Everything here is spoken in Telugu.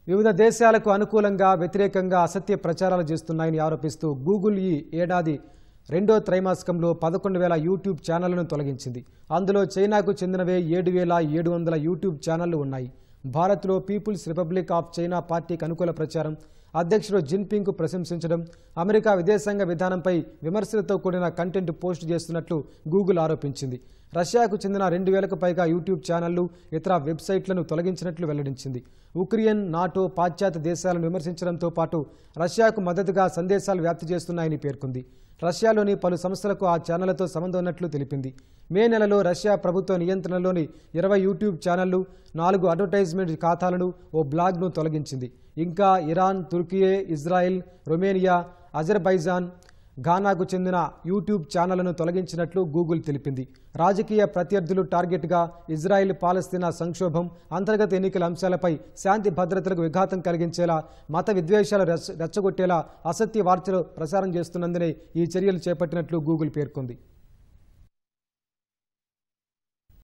వివిధ దేశాలకు అనుకూలంగా వ్యతిరేకంగా అసత్య ప్రచారాలు చేస్తున్నాయని ఆరోపిస్తూ గూగుల్ ఈ ఏడాది రెండో త్రైమాసికంలో 11,000 యూట్యూబ్ ఛానళ్లను తొలగించింది. అందులో చైనాకు చెందినవే 7,700 యూట్యూబ్ ఛానళ్లు ఉన్నాయి. భారత్లో పీపుల్స్ రిపబ్లిక్ ఆఫ్ చైనా పార్టీకి అనుకూల ప్రచారం, అధ్యక్షుడు జిన్పింగ్కు ప్రశంసించడం, అమెరికా విదేశాంగ విధానంపై విమర్శలతో కూడిన కంటెంట్ పోస్ట్ చేస్తున్నట్లు గూగుల్ ఆరోపించింది. రష్యాకు చెందిన 2,000కు పైగా యూట్యూబ్ ఛానళ్లు, ఇతర వెబ్సైట్లను తొలగించినట్లు వెల్లడించింది. ఉక్రెయిన్, నాటో, పాశ్చాత్య దేశాలను విమర్శించడంతో పాటు రష్యాకు మద్దతుగా సందేశాలు వ్యాప్తి చేస్తున్నాయని పేర్కొంది. రష్యాలోని పలు సంస్థలకు ఆ ఛానళ్లతో సంబంధం ఉన్నట్లు తెలిపింది. మే నెలలో రష్యా ప్రభుత్వ నియంత్రణలోని 20 యూట్యూబ్ ఛానళ్లు, 4 అడ్వర్టైజ్మెంట్ ఖాతాలను, ఓ బ్లాగ్ను తొలగించింది. ఇంకా Iran, Turkiye, Israel, Romania, Azerbaijan, ఘానాకు చెందిన యూట్యూబ్ ఛానళ్లను తొలగించినట్లు గూగుల్ తెలిపింది. రాజకీయ ప్రత్యర్థులు టార్గెట్గా ఇజ్రాయెల్ పాలస్తీనా సంక్షోభం, అంతర్గత ఎన్నికల అంశాలపై శాంతి భద్రతలకు విఘాతం కలిగించేలా, మత విద్వేషాలు రెచ్చగొట్టేలా అసత్య వార్తలు ప్రసారం చేస్తున్నందునే ఈ చర్యలు చేపట్టినట్లు గూగుల్ పేర్కొంది.